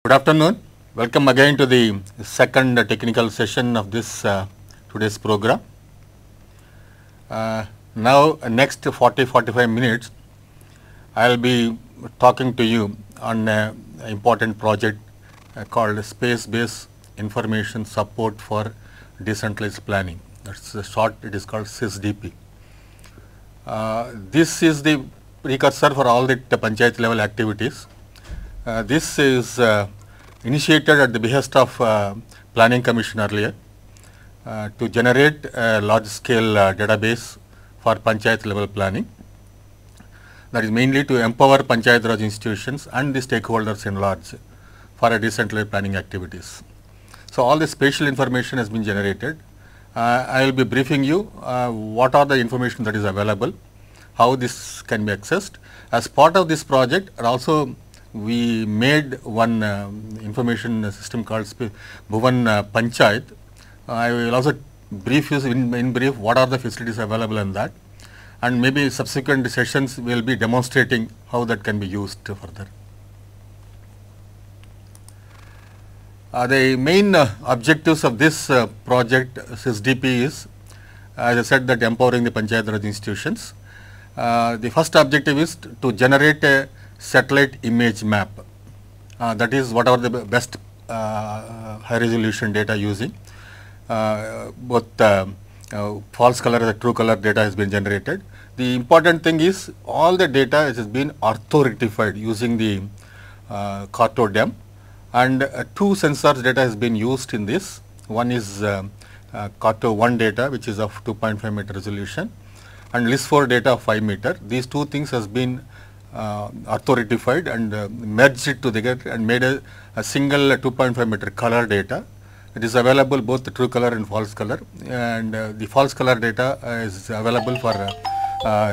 Good afternoon. Welcome again to the second technical session of this today's program. Now next 40-45 minutes I will be talking to you on an important project called Space-Based Information Support for Decentralized Planning. That's the short, it is called SISDP. This is the precursor for all the panchayat level activities. This is initiated at the behest of Planning Commission earlier to generate a large scale database for panchayat level planning. That is mainly to empower panchayat raj institutions and the stakeholders in large for a decentralized planning activities. So all the spatial information has been generated. I will be briefing you what are the information that is available, how this can be accessed. As part of this project, and also we made one information system called Bhuvan Panchayat. I will also brief you in brief what are the facilities available in that, and maybe subsequent sessions we will be demonstrating how that can be used further. The main objectives of this project SISDP is, as I said, that empowering the panchayat raj institutions. The first objective is to generate a satellite image map, that is whatever the best high resolution data using, both false color and true color data has been generated. The important thing is all the data has been ortho-rectified using the CARTO-DEM, and two sensors data has been used in this. One is CARTO-1 data, which is of 2.5 meter resolution, and LIS4 data of 5 meter. These two things has been ortho-rectified and merged it together and made a single 2.5 meter color data. It is available both the true color and false color, and the false color data is available for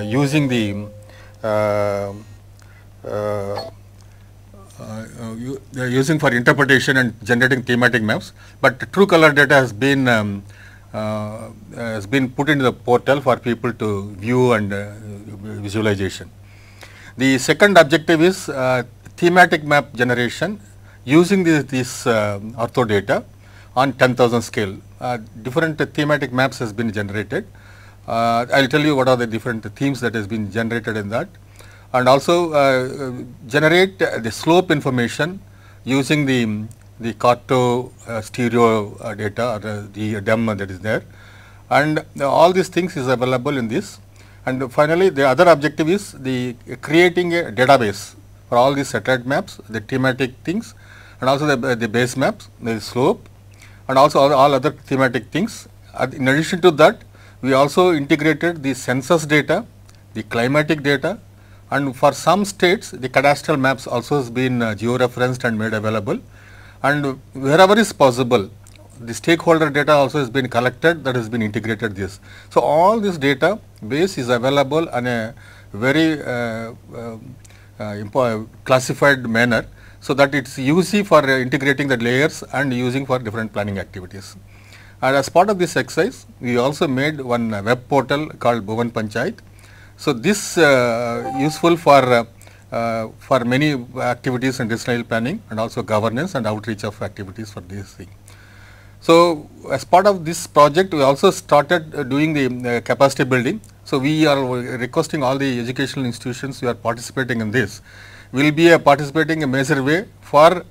using the using for interpretation and generating thematic maps, but true color data has been put into the portal for people to view and visualization. The second objective is thematic map generation using this ortho data on 10,000 scale. Different thematic maps has been generated. I will tell you what are the different themes that has been generated in that, and also generate the slope information using the CARTO stereo data or the DEM that is there, and all these things is available in this. And finally, the other objective is the creating a database for all these satellite maps, the thematic things, and also the base maps, the slope, and also all other thematic things. In addition to that, we also integrated the census data, the climatic data, and for some states the cadastral maps also has been geo-referenced and made available, and wherever is possible the stakeholder data also has been collected, that has been integrated this. So all this data base is available in a very classified manner, so that it is easy for integrating the layers and using for different planning activities. And as part of this exercise, we also made one web portal called Bhuvan Panchayat. So this useful for many activities in decentralized planning and also governance and outreach of activities for this thing. So as part of this project, we also started doing the capacity building. So we are requesting all the educational institutions who are participating in this will be participating in a major way for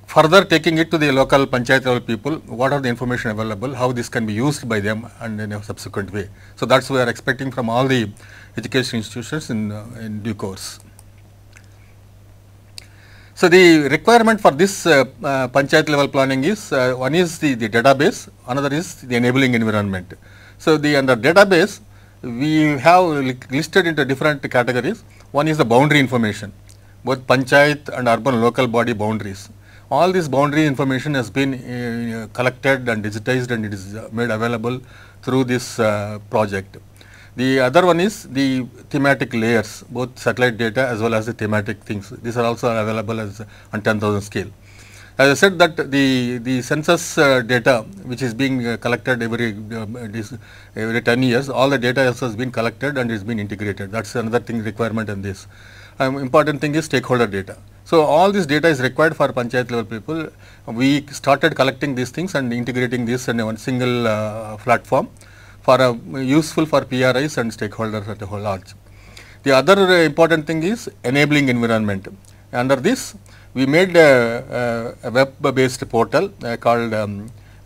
further taking it to the local panchayat level people, what are the information available, how this can be used by them, and in a subsequent way. So that's what we are expecting from all the education institutions in due course. So the requirement for this panchayat level planning is one is the database, another is the enabling environment. So the under database we have listed into different categories. One is the boundary information, both panchayat and urban local body boundaries. All this boundary information has been collected and digitized, and it is made available through this project. The other one is the thematic layers, both satellite data as well as the thematic things. These are also available as on 10,000 scale. As I said that the census data which is being collected every 10 years, all the data has been collected and is being integrated. That is another thing requirement in this. Important thing is stakeholder data. So, all this data is required for panchayat level people. We started collecting these things and integrating this in one single platform for useful for PRIs and stakeholders at a whole large. The other important thing is enabling environment. Under this, we made a web-based portal called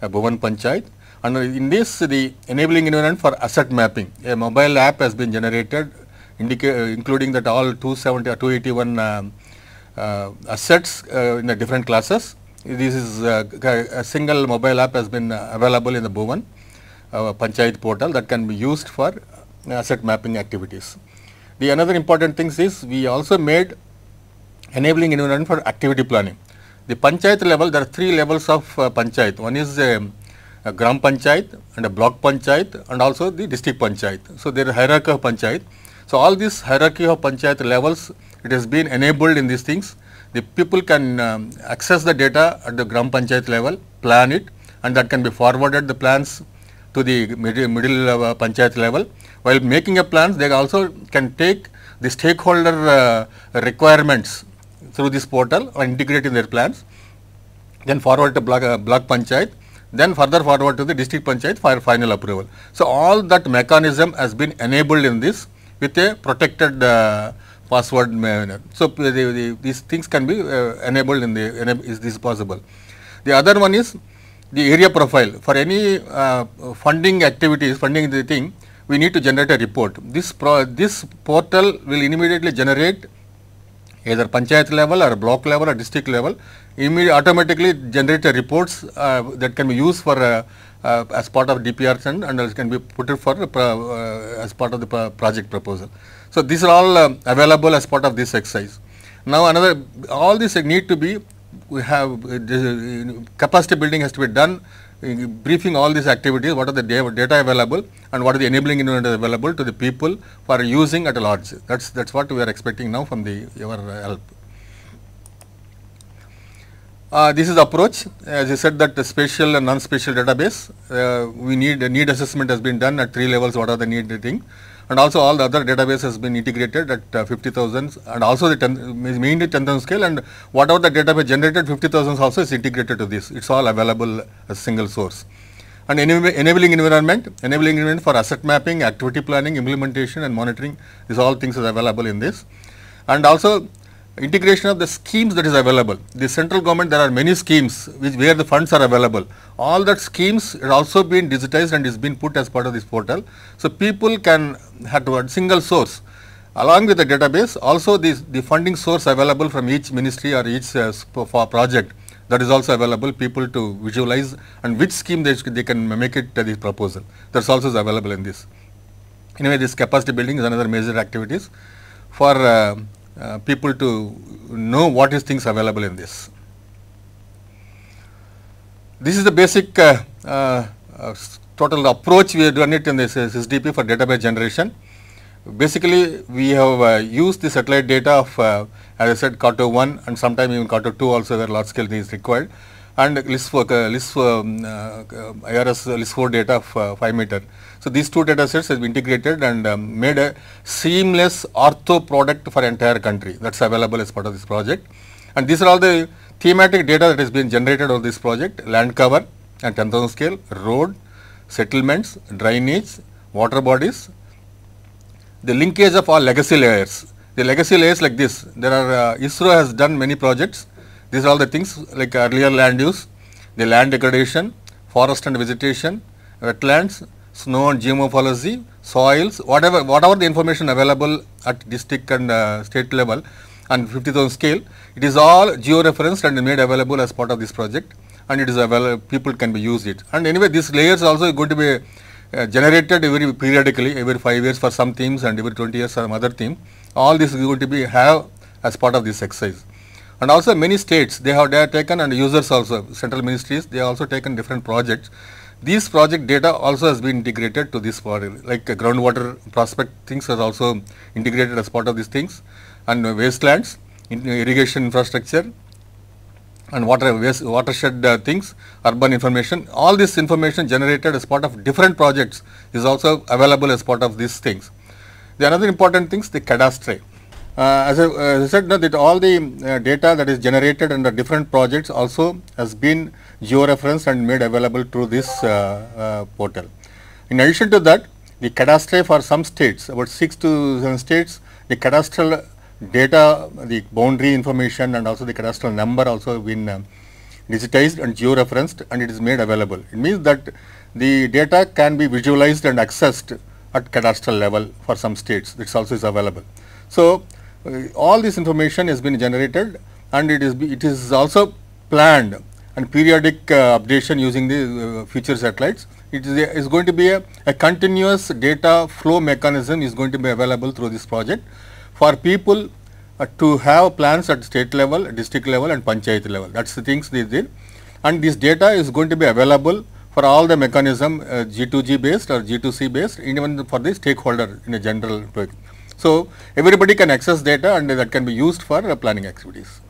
Bhuvan Panchayat, and in this the enabling environment for asset mapping. A mobile app has been generated, including that all 270 or 281 assets in the different classes. This is a single mobile app has been available in the Bhuvan Panchayat portal that can be used for asset mapping activities. The another important thing is we also made enabling environment for activity planning. The panchayat level, there are 3 levels of panchayat. One is a gram panchayat and a block panchayat and also the district panchayat. So, there is hierarchy of panchayat. So, all these hierarchy of panchayat levels, it has been enabled in these things. The people can access the data at the gram panchayat level, plan it, and that can be forwarded the plans to the middle panchayat level. While making a plans, they also can take the stakeholder requirements through this portal or integrate in their plans, then forward to block panchayat, then further forward to the district panchayat for final approval. So, all that mechanism has been enabled in this with a protected password manner. So, these things can be enabled in the is this possible. The other one is the area profile. For any funding activities, funding the thing, we need to generate a report. This portal will immediately generate either panchayat level or block level or district level, automatically generate reports that can be used for as part of DPRs and can be put for as part of the project proposal. So, these are all available as part of this exercise. Now, all these need to be, we have capacity building has to be done, briefing all these activities, what are the data available and what are the enabling environment available to the people for using at large. That's what we are expecting now from your help. This is the approach. As I said, that the spatial and non-spatial database, we need assessment has been done at 3 levels, what are the needed thing, and also all the other database has been integrated at 50,000 and also the mainly 10,000 scale, and whatever the database generated 50,000 also is integrated to this. It's all available as single source. And enabling environment for asset mapping, activity planning, implementation and monitoring, these all things are available in this. And also integration of the schemes that is available. The central government, there are many schemes where the funds are available. All that schemes has also been digitized and is being put as part of this portal. So, people can have to single source along with the database, also the funding source available from each ministry or each project, that is also available, people to visualize and which scheme they can make it this proposal. That is also available in this. Anyway, this capacity building is another major activities for people to know what is things available in this. This is the basic total approach we have done it in this SDP for database generation. Basically, we have used the satellite data of as I said Kato 1 and sometime even Kato 2 also where large scale is required, and IRS list 4 data of 5 meter. So, these 2 data sets have been integrated and made a seamless ortho product for entire country that is available as part of this project. And these are all the thematic data that has been generated on this project: land cover and 10,000 scale, road, settlements, drainage, water bodies, the linkage of all legacy layers. The legacy layers like this, there are ISRO has done many projects. These are all the things like earlier land use, the land degradation, forest and vegetation, wetlands, snow and geomorphology, soils, whatever the information available at district and state level and 50,000 scale, it is all geo-referenced and made available as part of this project, and it is available, people can be used it. And anyway, these layers also going to be generated every periodically, every 5 years for some themes and every 20 years for some other theme. All this is going to be have as part of this exercise. And also many states, they have taken, and users also, central ministries, they have also taken different projects. These project data also has been integrated to this project, like groundwater prospect things are also integrated as part of these things, and wastelands, irrigation infrastructure, and watershed things, urban information. All this information generated as part of different projects is also available as part of these things. The another important things, the cadastre. As I said, no, that all the data that is generated under different projects also has been georeferenced and made available through this portal. In addition to that, the cadastre for some states, about 6 to 7 states, the cadastral data, the boundary information and also the cadastral number also been digitized and georeferenced, and it is made available. It means that the data can be visualized and accessed at cadastral level for some states. This also is available. So, all this information has been generated, and it is also planned and periodic updation using the future satellites. It is going to be a continuous data flow mechanism is going to be available through this project for people to have plans at state level, district level and panchayat level. That is the things they did, and this data is going to be available for all the mechanism G2G based or G2C based, even for the stakeholder in a general way. So, everybody can access data and that can be used for planning activities.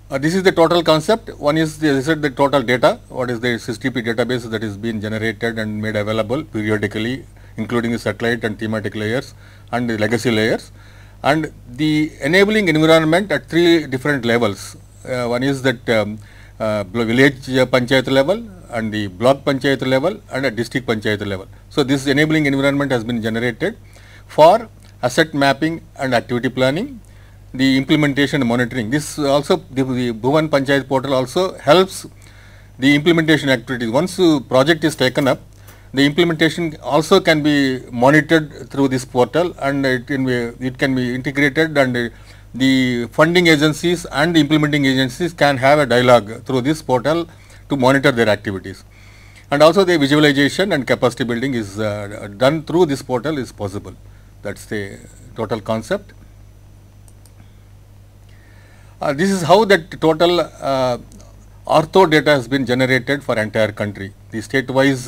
This is the total concept. One is the total data, what is the SysTP database that is being generated and made available periodically, including the satellite and thematic layers and the legacy layers, and the enabling environment at 3 different levels. One is that village panchayat level and the block panchayat level and a district panchayat level. So, this enabling environment has been generated for asset mapping and activity planning, the implementation and monitoring. This also the Bhuvan Panchayat portal also helps the implementation activities. Once the project is taken up, the implementation also can be monitored through this portal, and it can be integrated, and the funding agencies and the implementing agencies can have a dialogue through this portal to monitor their activities. And also the visualization and capacity building is done through this portal is possible. That is the total concept. This is how that total ortho data has been generated for entire country. The state-wise,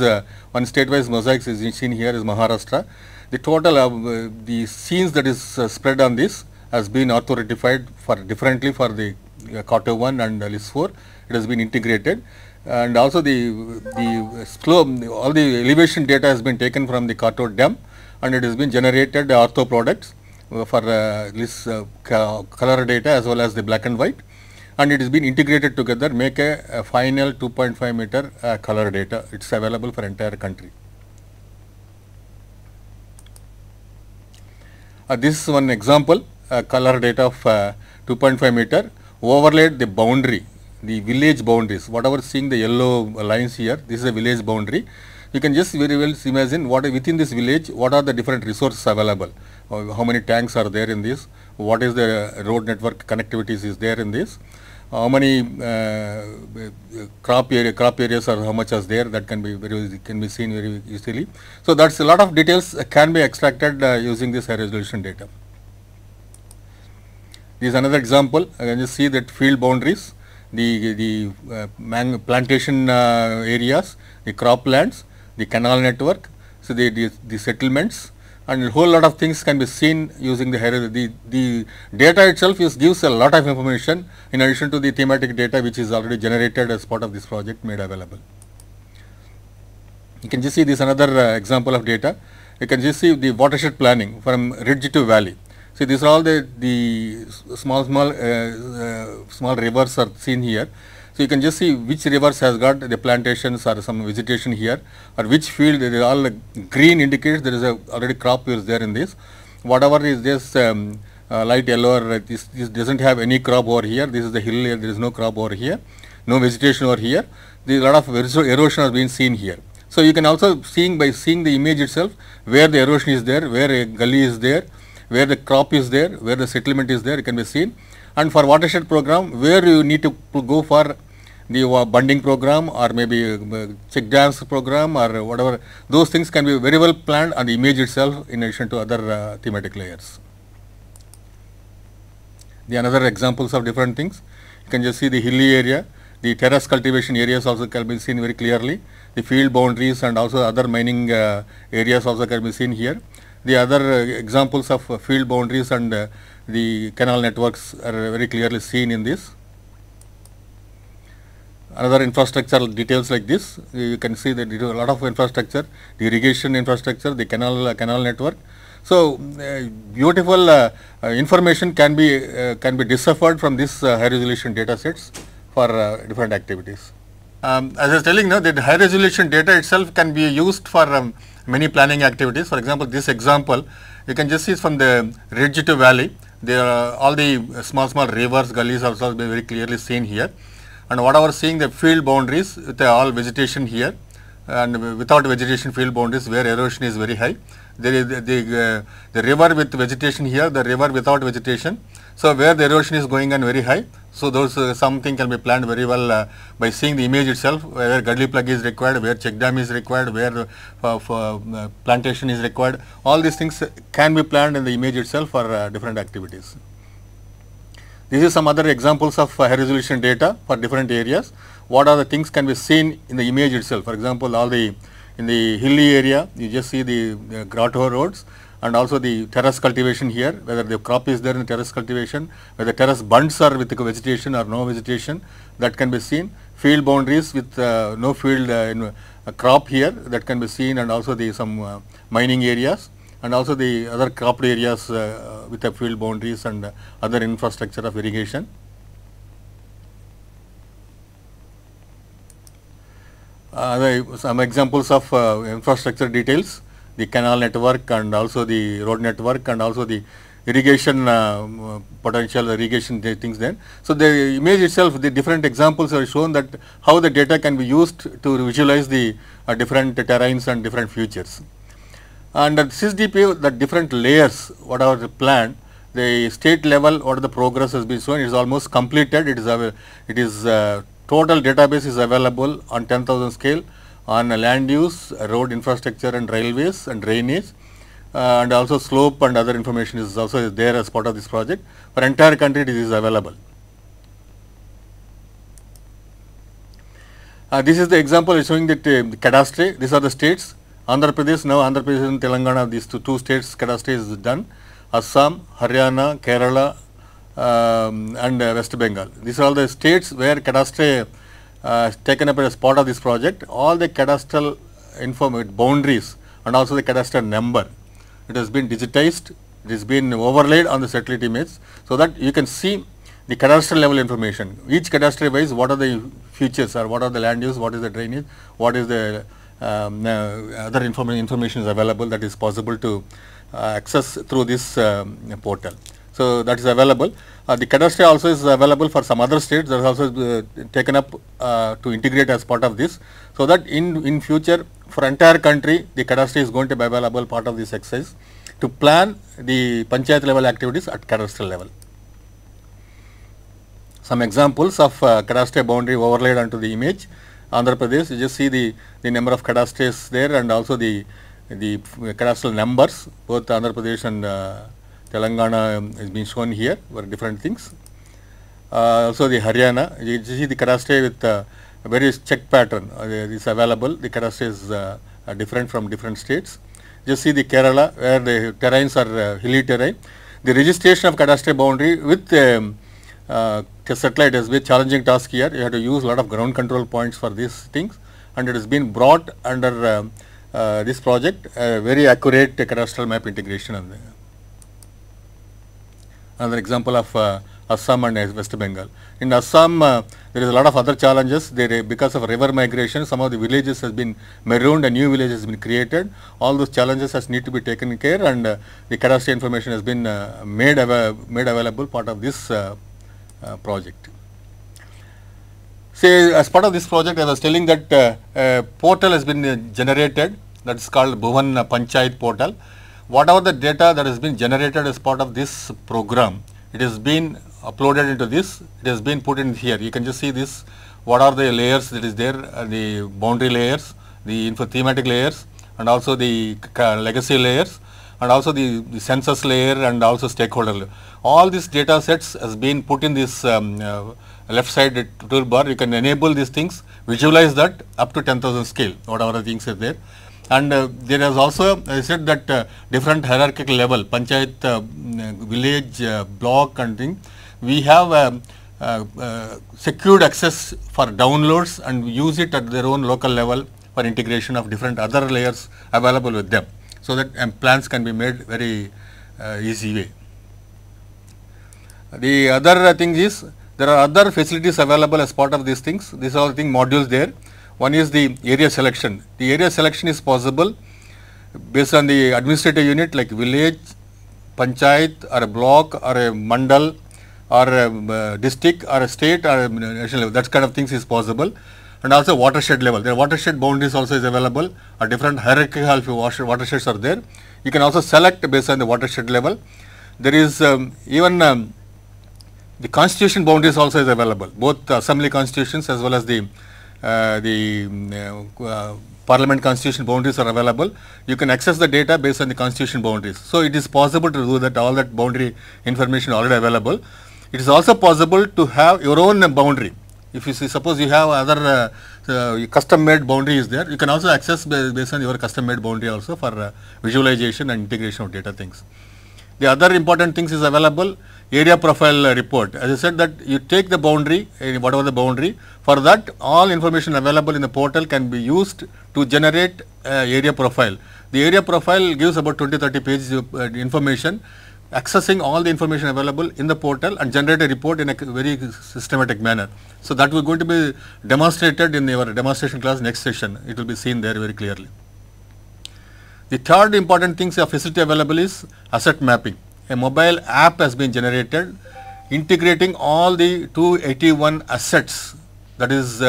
one state-wise mosaics is seen here is Maharashtra. The total of the scenes that is spread on this has been ortho-ratified for differently for the Quarter 1 and list 4. It has been integrated, and also the flow, all the elevation data has been taken from the Quarter DEM, and it has been generated ortho products for this color data as well as the black and white, and it has been integrated together, make a final 2.5 meter color data. It is available for entire country. This is one example, color data of 2.5 meter, overlaid the boundary, the village boundaries, whatever seeing the yellow lines here, this is a village boundary. You can just very well imagine what within this village, what are the different resources available, how many tanks are there in this, what is the road network connectivities is there in this, how many crop areas are how much is there, that can be seen very easily. So, that is a lot of details can be extracted using this high resolution data. This is another example. You can just see that field boundaries, the plantation areas, the crop lands, the canal network, so the settlements, and a whole lot of things can be seen using the data itself gives a lot of information in addition to the thematic data which is already generated as part of this project made available. You can just see this another example of data. You can just see the watershed planning from ridge to valley. See, these are all the small rivers are seen here. So, you can just see which rivers has got the plantations or some vegetation here, or which field. There is all green indicates there is already crop is there in this. Whatever is this light yellow, or this doesn't have any crop over here. This is the hill here. There is no crop over here, no vegetation over here. There is a lot of erosion has been seen here. So, you can also by seeing the image itself where the erosion is there, where a gully is there, where the crop is there, where the settlement is there, it can be seen. And for watershed program, where you need to go for the bunding program or maybe check dams program or whatever, those things can be very well planned on the image itself in addition to other thematic layers. The another examples of different things, you can just see the hilly area, the terrace cultivation areas also can be seen very clearly, the field boundaries and also other mining areas also can be seen here. The other examples of field boundaries and the canal networks are very clearly seen in this. Another infrastructural details like this, you can see that a lot of infrastructure, the irrigation infrastructure, the canal network. So, beautiful information can be deciphered from this high resolution data sets for different activities. As I was telling now, that high resolution data itself can be used for many planning activities. For example, this example you can just see from the ridge to valley. There are all the small rivers, gullies also be very clearly seen here. And whatever seeing the field boundaries with all vegetation here, and without vegetation field boundaries where erosion is very high. There is the river with vegetation here, the river without vegetation. So, where the erosion is going on very high. So, those something can be planned very well by seeing the image itself, where gully plug is required, where check dam is required, where plantation is required. All these things can be planned in the image itself for different activities. This is some other examples of high resolution data for different areas. What are the things can be seen in the image itself. For example, all the in the hilly area, you just see the grotto roads, and also the terrace cultivation here, whether the crop is there in the terrace cultivation, whether terrace bunds are with vegetation or no vegetation, that can be seen. Field boundaries with no field in crop here, that can be seen, and also the some mining areas, and also the other cropped areas with the field boundaries and other infrastructure of irrigation. Some examples of infrastructure details, the canal network and also the road network and also the irrigation potential irrigation things then. So, the image itself, the different examples are shown that how the data can be used to visualize the different terrains and different features. And at SysDP, the different layers, whatever planned, the state level, what the progress has been shown, it is almost completed. It is total database is available on 10,000 scale on land use, road infrastructure and railways and drainage, and also slope and other information is also there as part of this project. For entire country, it is available. This is the example showing that cadastre. These are the states. Andhra Pradesh, now Andhra Pradesh and Telangana, these two states cadastre is done. Assam, Haryana, Kerala and West Bengal. These are all the states where cadastre taken up as part of this project. All the cadastral boundaries and also the cadastral number, it has been digitized, it has been overlaid on the satellite image, so that you can see the cadastral level information. Each cadastre wise, what are the features or what are the land use, what is the drainage, what is the other information is available that is possible to access through this portal. So, that is available. The cadastre also is available for some other states, that is also taken up to integrate as part of this. So, that in future for entire country, the cadastre is going to be available part of this exercise to plan the panchayat level activities at cadastral level. Some examples of cadastre boundary overlaid onto the image. Andhra Pradesh, you just see the number of cadastres there and also the cadastral numbers, both Andhra Pradesh and Telangana is being shown here for different things. Also the Haryana, you see the cadastre with various check pattern is available. The cadastre is different from different states. Just see the Kerala where the terrains are hilly terrain. The registration of cadastre boundary with satellite has been challenging task here. You have to use a lot of ground control points for these things, and it has been brought under this project very accurate cadastral map integration. Another example of Assam and West Bengal. In Assam, there is a lot of other challenges. There, because of river migration, some of the villages has been marooned and new villages has been created. All those challenges has need to be taken care, and the cadastral information has been made available part of this project. Say, as part of this project, I was telling that a portal has been generated, that is called Bhuvan Panchayat portal. Whatever the data that has been generated as part of this program, it has been uploaded into this, it has been put in here. You can just see this, what are the layers that is there, the boundary layers, the thematic layers, and also the legacy layers, and also the census layer and also stakeholder layer. All these data sets has been put in this left side toolbar. You can enable these things, visualize that up to 10,000 scale, whatever the things are there. And there is also, I said that different hierarchical level, panchayat, village, block and thing. We have secured access for downloads and use it at their own local level for integration of different other layers available with them. so that plans can be made very easy way. The other thing is there are other facilities available as part of these things. These are the modules there. One is the area selection. The area selection is possible based on the administrative unit like village, panchayat or a block or a mandal or a district or a state or a national level. That kind of things is possible. And also watershed level. The watershed boundaries also is available, or different hierarchical watersheds are there. You can also select based on the watershed level. There is even the constitution boundaries also is available, both assembly constitutions as well as the parliament constitution boundaries are available. You can access the data based on the constitution boundaries. So, it is possible to do that, all that boundary information already available. It is also possible to have your own boundary. If you see, suppose you have other custom made boundary is there, you can also access based on your custom made boundary also for visualization and integration of data things. The other important things is available, area profile report. As I said that you take the boundary, whatever the boundary, for that all information available in the portal can be used to generate area profile. The area profile gives about 20-30 pages of information, accessing all the information available in the portal and generate a report in a very systematic manner. So, that will going to be demonstrated in your demonstration class next session. It will be seen there very clearly. The third important thing facility available is asset mapping. A mobile app has been generated integrating all the 281 assets that is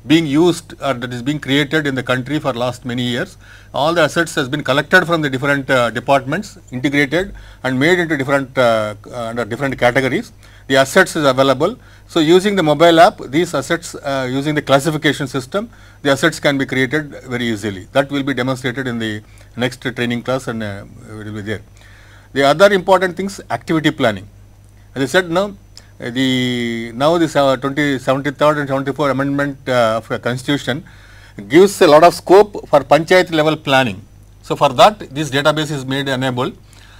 being used or that is being created in the country for last many years. All the assets has been collected from the different departments, integrated and made into different under different categories. The assets is available. So, using the mobile app, these assets using the classification system, the assets can be created very easily. That will be demonstrated in the next training class and it will be there. The other important things, activity planning. As I said now, this 73rd and 74 amendment of the constitution gives a lot of scope for panchayat level planning. So, for that this database is made enabled.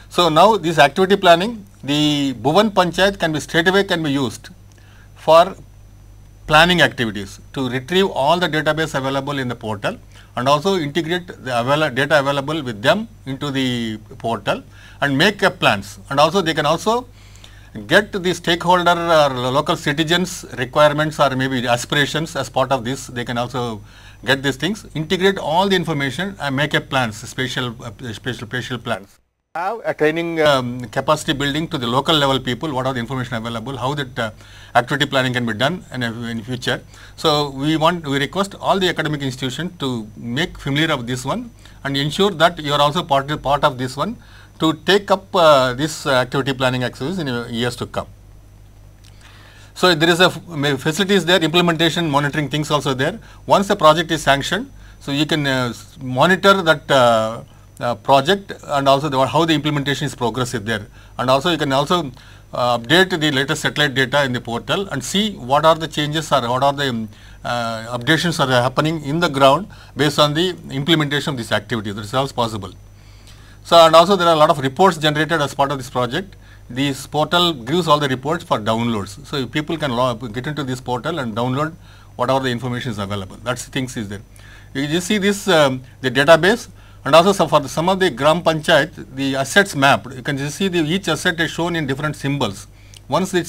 So, now this activity planning, the Bhuvan panchayat can be straightaway can be used for planning activities to retrieve all the database available in the portal and also integrate the data available with them into the portal and make plans, and also they can also get the stakeholder or local citizens requirements or maybe aspirations as part of this. They can also get these things, integrate all the information and make a plans, spatial plans. Have a training capacity building to the local level people, what are the information available, how that activity planning can be done in future. So, we request all the academic institutions to make familiar of this one and ensure that you are also part of this one to take up this activity planning exercise in years to come. So, there is a facilities there, implementation monitoring things also there. Once the project is sanctioned, so you can monitor that project and also how the implementation is progressive there, and also you can also update the latest satellite data in the portal and see what are the changes or what are the updations are happening in the ground based on the implementation of this activity. That is also possible. So, and also there are a lot of reports generated as part of this project. This portal gives all the reports for downloads. So, people can get into this portal and download whatever the information is available. That's the things is there. You just see this the database. And also for some of the Gram Panchayat, the assets mapped, you can just see each asset is shown in different symbols. Once the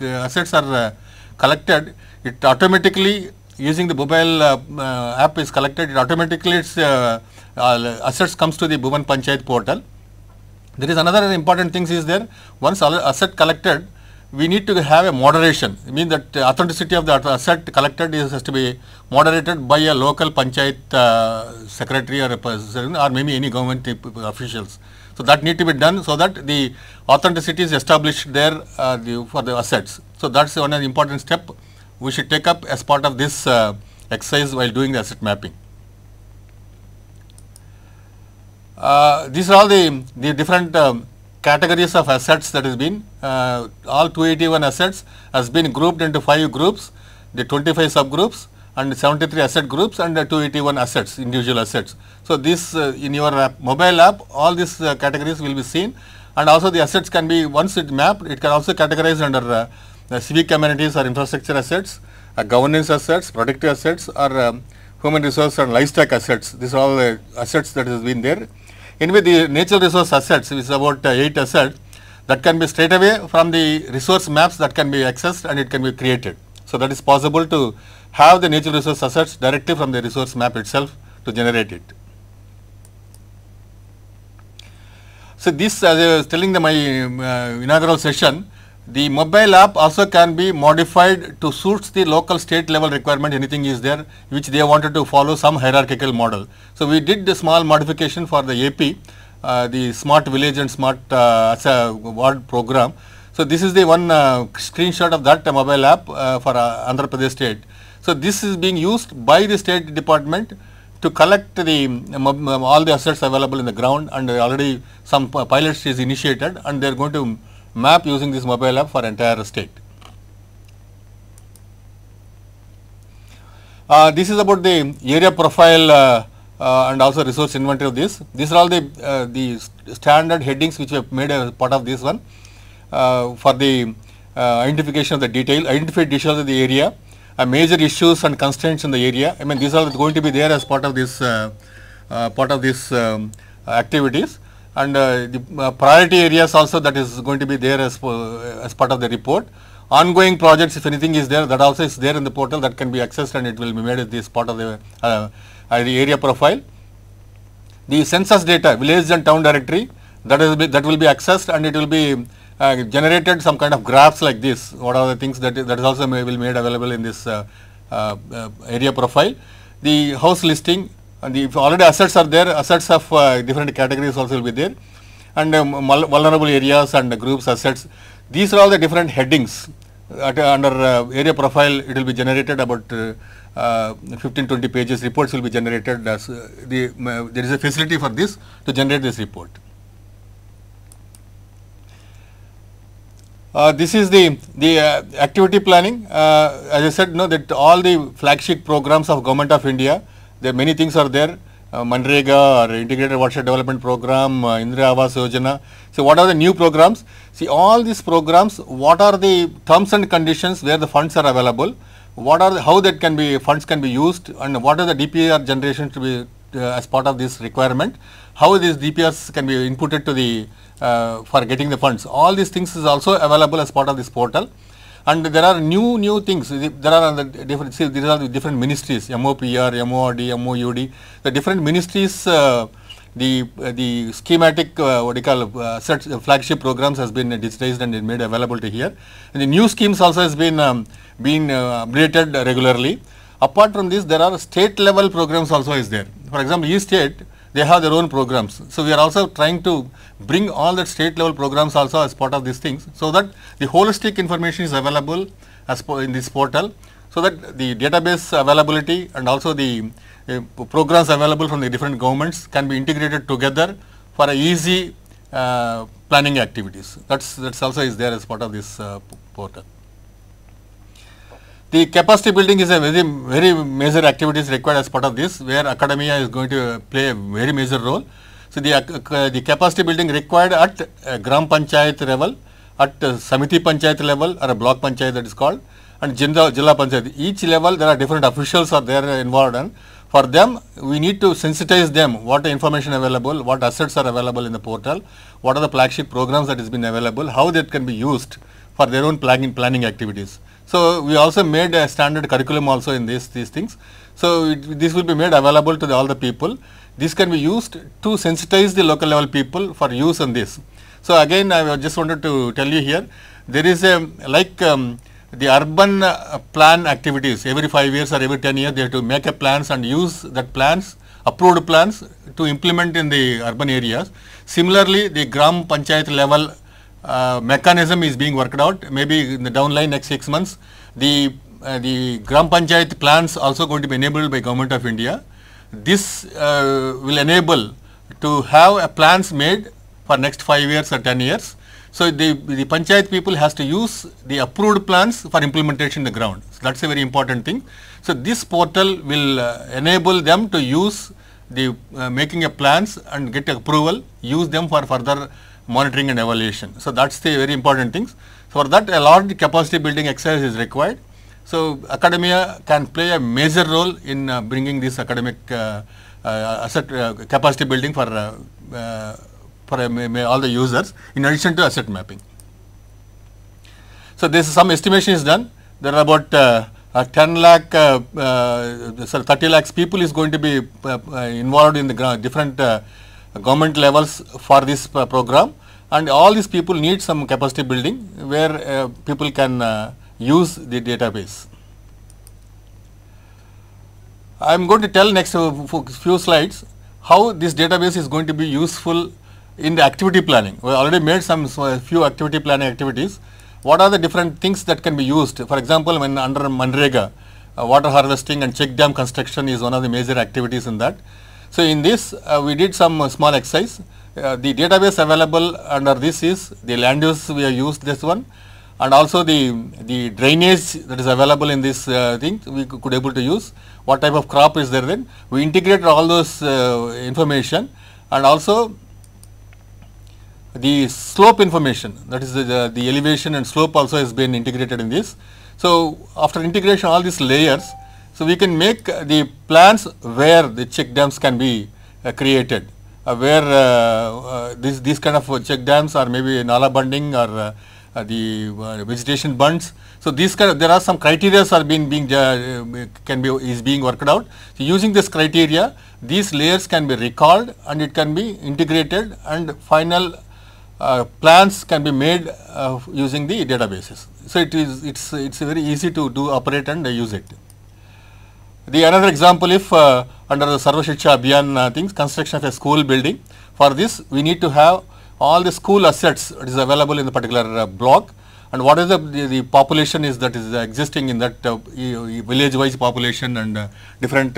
assets are collected, it automatically using the mobile app is collected, it automatically its assets comes to the Bhuvan Panchayat portal. There is another important things is there, once asset collected, we need to have a moderation. It means that authenticity of the asset collected has to be moderated by a local panchayat secretary or a person or maybe any government officials. So, that need to be done so that the authenticity is established there for the assets. So, that is one of the important step we should take up as part of this exercise while doing the asset mapping. These are all the different categories of assets that has been all 281 assets has been grouped into 5 groups, the 25 subgroups and 73 asset groups and 281 assets, individual assets. So, this in your mobile app all these categories will be seen, and also the assets can be once it mapped, it can also categorize under civic amenities or infrastructure assets, governance assets, productive assets or human resource and livestock assets. These are all the assets that has been there. Anyway, the natural resource assets is about 8 assets that can be straight away from the resource maps that can be accessed and it can be created. So, that is possible to have the natural resource assets directly from the resource map itself to generate it. So, this as I was telling my inaugural session, the mobile app also can be modified to suit the local state level requirement, anything is there which they wanted to follow some hierarchical model. So, we did the small modification for the AP, the smart village and smart as a ward program. So, this is the one screenshot of that mobile app for Andhra Pradesh state. So, this is being used by the state department to collect the all the assets available in the ground, and already some pilots is initiated and they are going to map using this mobile app for entire state. This is about the area profile and also resource inventory of this. These are all the standard headings which we have made as part of this one for the identification of the identified details of the area, major issues and constraints in the area. I mean, these are going to be there as part of this activities, and the priority areas also that is going to be there as part of the report. Ongoing projects, if anything is there, that also is there in the portal that can be accessed and it will be made as this part of the area profile. The census data, village and town directory, that will be accessed and it will be generated some kind of graphs like this. What are the things that is also will be made available in this area profile. The house listing, and if already assets are there, assets of different categories also will be there, and vulnerable areas and groups assets. These are all the different headings under area profile. It will be generated about 15-20 pages reports will be generated as there is a facility for this to generate this report. This is the activity planning. As I said, that all the flagship programs of Government of India, there many things are there. Manrega or Integrated Watershed Development Program, Indira Awas Yojana. So, what are the new programs? See, all these programs, what are the terms and conditions where the funds are available? What are how that can be funds can be used, and what are the DPR generation to be as part of this requirement? How these DPRs can be inputted to the for getting the funds? All these things is also available as part of this portal. And there are new things. There are the different. See, these are the different ministries: MOPR, MORD, MOUD. The different ministries. The schematic what do you call flagship programs has been digitized and made available to here. And the new schemes also has been updated regularly. Apart from this, there are state level programs also is there. For example, each state they have their own programs. So, we are also trying to bring all that state level programs also as part of these things, so that the holistic information is available as in this portal, so that the database availability and also the programs available from the different governments can be integrated together for a easy planning activities. That's also is there as part of this portal. The capacity building is a very major activities required as part of this, where academia is going to play a very major role. So, the capacity building required at Gram Panchayat level, at Samiti Panchayat level or a block Panchayat that is called, and Jilla Panchayat. Each level there are different officials are there involved, and for them we need to sensitize them what information available, what assets are available in the portal, what are the flagship programs that has been available, how that can be used for their own planning activities. So, we also made a standard curriculum also in these things. So, this will be made available to all the people. This can be used to sensitize the local level people for use on this. So, again I just wanted to tell you here, there is a like the urban plan activities, every 5 years or every 10 years they have to make a plans and use that plans, approved plans to implement in the urban areas. Similarly, the Gram Panchayat level mechanism is being worked out. Maybe in the downline next 6 months, the Gram Panchayat plans also going to be enabled by Government of India. This will enable to have plans made for next 5 years or 10 years. So, the Panchayat people has to use the approved plans for implementation in the ground. So, that is a very important thing. So, this portal will enable them to use the making a plans and get approval, use them for further monitoring and evaluation. So, that is the very important things. So, for that a large capacity building exercise is required. So, academia can play a major role in bringing this academic asset capacity building for for all the users in addition to asset mapping. So, this some estimation is done. There are about 10 lakh, 30 lakhs people is going to be involved in the different government levels for this program, and all these people need some capacity building where people can use the database. I am going to tell next few slides how this database is going to be useful in the activity planning. We already made some few activity planning activities. What are the different things that can be used? For example, when under Manrega, water harvesting and check dam construction is one of the major activities in that. So, in this we did some small exercise. The database available under this is the land use, we have used this one, and also the drainage that is available in this thing we could able to use. What type of crop is there then? We integrated all those information, and also the slope information, that is the elevation and slope also has been integrated in this. So, after integration all these layers, so we can make the plans where the check dams can be created, where these kind of check dams or maybe nala bunding or the vegetation bunds. So, these kind of, there are some criteria are is being worked out. So, using this criteria, these layers can be recalled and it can be integrated, and final plans can be made using the databases. So, it's very easy to operate and use it. The another example, if under the Sarva Shiksha Abhiyan things, construction of a school building, for this we need to have all the school assets that is available in the particular block, and what is the population is that is existing in that village wise population, and different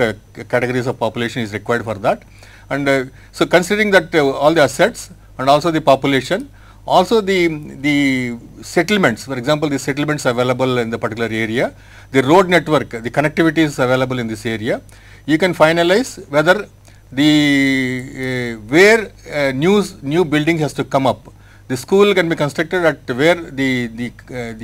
categories of population is required for that. And so, considering that all the assets and also the population, also the settlements, for example, the settlements available in the particular area, the road network, the connectivity is available in this area, you can finalize whether the where new building has to come up. The school can be constructed at where the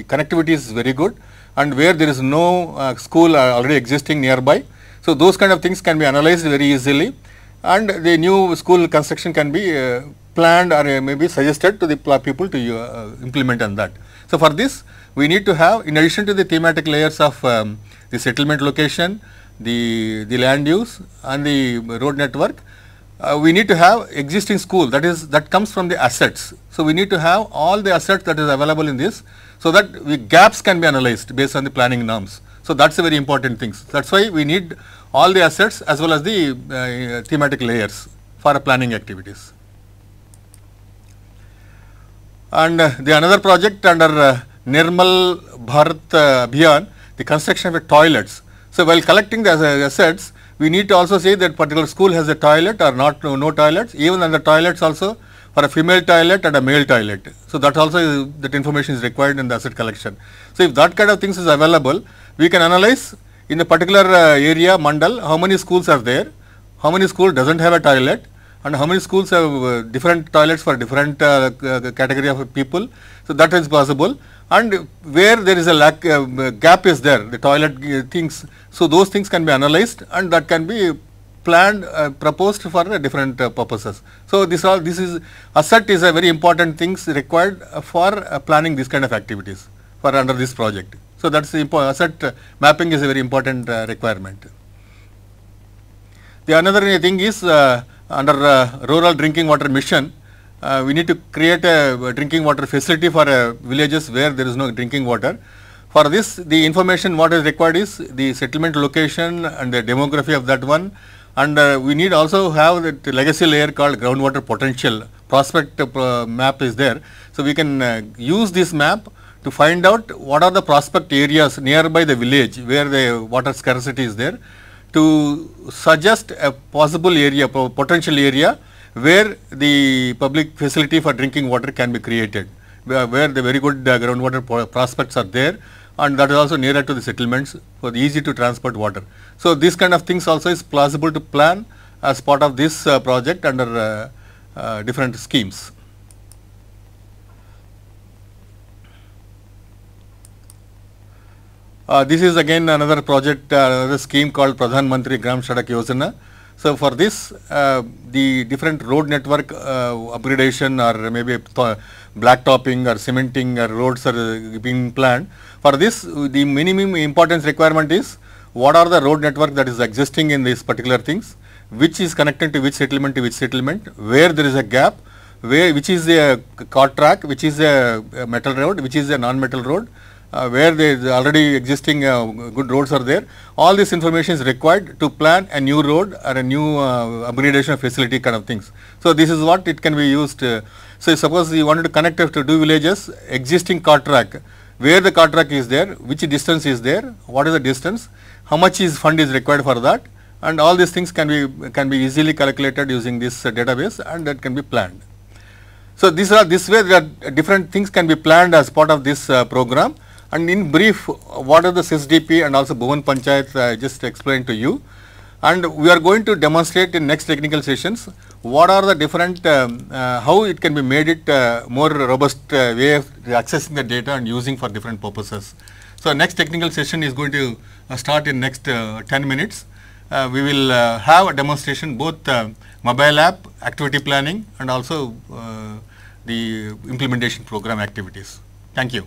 connectivity is very good, and where there is no school already existing nearby. So, those kind of things can be analyzed very easily, and the new school construction can be planned or maybe suggested to the people to implement on that. So, for this we need to have, in addition to the thematic layers of the settlement location, the land use and the road network, we need to have existing school, that comes from the assets. So, we need to have all the assets that is available in this, so that gaps can be analyzed based on the planning norms. So, that is a very important thing. That is why we need all the assets as well as the thematic layers for planning activities. And the another project under Nirmal Bharat Abhiyan, the construction of toilets. So, while collecting the assets, we need to also say that particular school has a toilet or not, no toilets, even on the toilets also for a female toilet and a male toilet. So, that also that information is required in the asset collection. So, if that kind of things is available, we can analyze in the particular area mandal how many schools are there, how many schools does not have a toilet, and how many schools have different toilets for different category of people. So, that is possible, and where there is a lack gap is there, the toilet things. So, those things can be analyzed and that can be planned, proposed for different purposes. So, this is asset is a very important things required for planning this kind of activities for under this project. So, that is important. Asset mapping is a very important requirement. The another thing is under rural drinking water mission, we need to create a drinking water facility for villages where there is no drinking water. For this, the information what is required is the settlement location and the demography of that one, and we need also have that legacy layer called groundwater potential prospect map is there. So, we can use this map to find out what are the prospect areas nearby the village where the water scarcity is there, to suggest a possible area, potential area where the public facility for drinking water can be created, where the very good groundwater prospects are there, and that is also nearer to the settlements for the easy to transport water. So, this kind of things also is plausible to plan as part of this project under different schemes. This is again another project, another scheme called Pradhan Mantri Gram Sadak Yojana. So, for this the different road network upgradation or maybe blacktopping or cementing or roads are being planned. For this, the minimum importance requirement is what are the road network that is existing in these particular things, which is connected to which settlement, where there is a gap, which is a cart track, which is a metal road, which is a non-metal road, where there is already existing good roads are there. All this information is required to plan a new road or a new upgradation facility kind of things. So, this is what it can be used. So, suppose you wanted to connect to 2 villages, existing cart track, where the cart track is there, which distance is there, what is the distance, how much fund is required for that, and all these things can be easily calculated using this database, and that can be planned. So, this way there are different things can be planned as part of this program. And in brief, what are the SysDP and also Bhuvan Panchayat I just explained to you, and we are going to demonstrate in next technical sessions what are the different how it can be made it more robust way of accessing the data and using for different purposes. So, next technical session is going to start in next 10 minutes. We will have a demonstration both mobile app, activity planning, and also the implementation program activities. Thank you.